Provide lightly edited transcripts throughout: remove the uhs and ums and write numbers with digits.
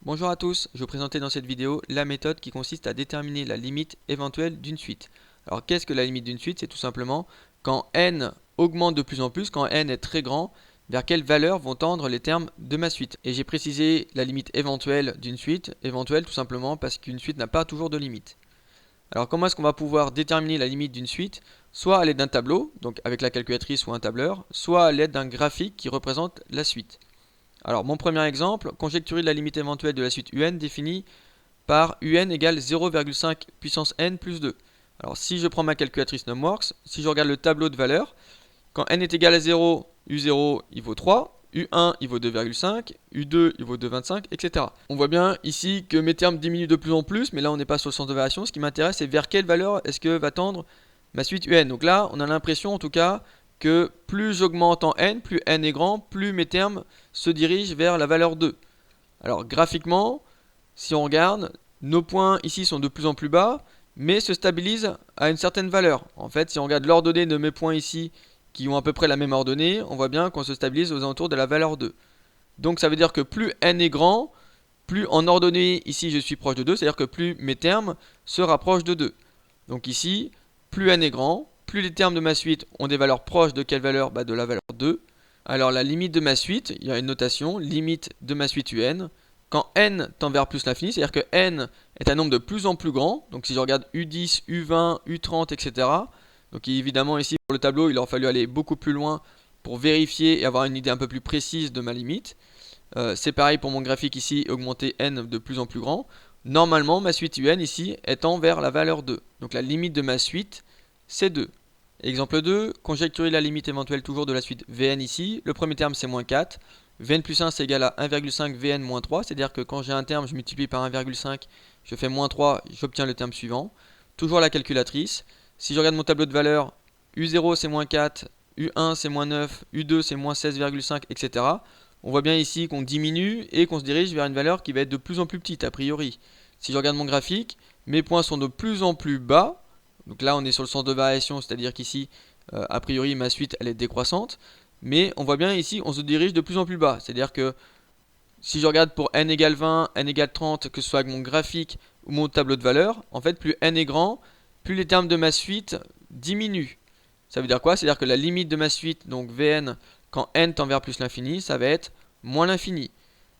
Bonjour à tous, je vais vous présenter dans cette vidéo la méthode qui consiste à déterminer la limite éventuelle d'une suite. Alors qu'est-ce que la limite d'une suite? C'est tout simplement quand n augmente de plus en plus, quand n est très grand, vers quelle valeur vont tendre les termes de ma suite. Et j'ai précisé la limite éventuelle d'une suite, éventuelle tout simplement parce qu'une suite n'a pas toujours de limite. Alors comment est-ce qu'on va pouvoir déterminer la limite d'une suite? Soit à l'aide d'un tableau, donc avec la calculatrice ou un tableur, soit à l'aide d'un graphique qui représente la suite. Alors mon premier exemple, conjecturer la limite éventuelle de la suite un définie par un égale 0,5 puissance n plus 2. Alors si je prends ma calculatrice Numworks, si je regarde le tableau de valeurs, quand n est égal à 0, u0 il vaut 3, u1 il vaut 2,5, u2 il vaut 2,25, etc. On voit bien ici que mes termes diminuent de plus en plus, mais là on n'est pas sur le sens de variation. Ce qui m'intéresse c'est vers quelle valeur est-ce que va tendre ma suite un. Donc là on a l'impression en tout cas que plus j'augmente en n, plus n est grand, plus mes termes se dirigent vers la valeur 2. Alors graphiquement, si on regarde, nos points ici sont de plus en plus bas, mais se stabilisent à une certaine valeur. En fait, si on regarde l'ordonnée de mes points ici, qui ont à peu près la même ordonnée, on voit bien qu'on se stabilise aux alentours de la valeur 2. Donc ça veut dire que plus n est grand, plus en ordonnée ici je suis proche de 2, c'est-à-dire que plus mes termes se rapprochent de 2. Donc ici, plus n est grand, plus les termes de ma suite ont des valeurs proches de quelle valeur? De la valeur 2. Alors la limite de ma suite, il y a une notation, limite de ma suite un, quand n tend vers plus l'infini, c'est-à-dire que n est un nombre de plus en plus grand, donc si je regarde u10, u20, u30, etc. Donc évidemment ici pour le tableau, il aurait fallu aller beaucoup plus loin pour vérifier et avoir une idée un peu plus précise de ma limite. C'est pareil pour mon graphique ici, augmenter n de plus en plus grand. Normalement, ma suite un ici étend vers la valeur 2. Donc la limite de ma suite, c'est 2. Exemple 2, conjecturer la limite éventuelle toujours de la suite Vn ici. Le premier terme c'est moins 4. Vn plus 1 c'est égal à 1,5 Vn moins 3. C'est-à-dire que quand j'ai un terme, je multiplie par 1,5, je fais moins 3, j'obtiens le terme suivant. Toujours la calculatrice. Si je regarde mon tableau de valeurs, U0 c'est moins 4, U1 c'est moins 9, U2 c'est moins 16,5, etc. On voit bien ici qu'on diminue et qu'on se dirige vers une valeur qui va être de plus en plus petite a priori. Si je regarde mon graphique, mes points sont de plus en plus bas. Donc là on est sur le sens de variation, c'est-à-dire qu'ici a priori ma suite elle est décroissante. Mais on voit bien ici on se dirige de plus en plus bas. C'est-à-dire que si je regarde pour n égale 20, n égale 30, que ce soit avec mon graphique ou mon tableau de valeurs, en fait plus n est grand, plus les termes de ma suite diminuent. Ça veut dire quoi? C'est-à-dire que la limite de ma suite, donc Vn, quand n tend vers plus l'infini, ça va être moins l'infini.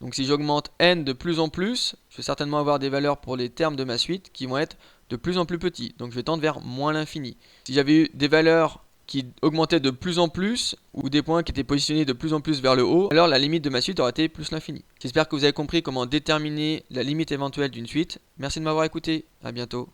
Donc si j'augmente n de plus en plus, je vais certainement avoir des valeurs pour les termes de ma suite qui vont être de plus en plus petits. Donc je vais tendre vers moins l'infini. Si j'avais eu des valeurs qui augmentaient de plus en plus, ou des points qui étaient positionnés de plus en plus vers le haut, alors la limite de ma suite aurait été plus l'infini. J'espère que vous avez compris comment déterminer la limite éventuelle d'une suite. Merci de m'avoir écouté, à bientôt.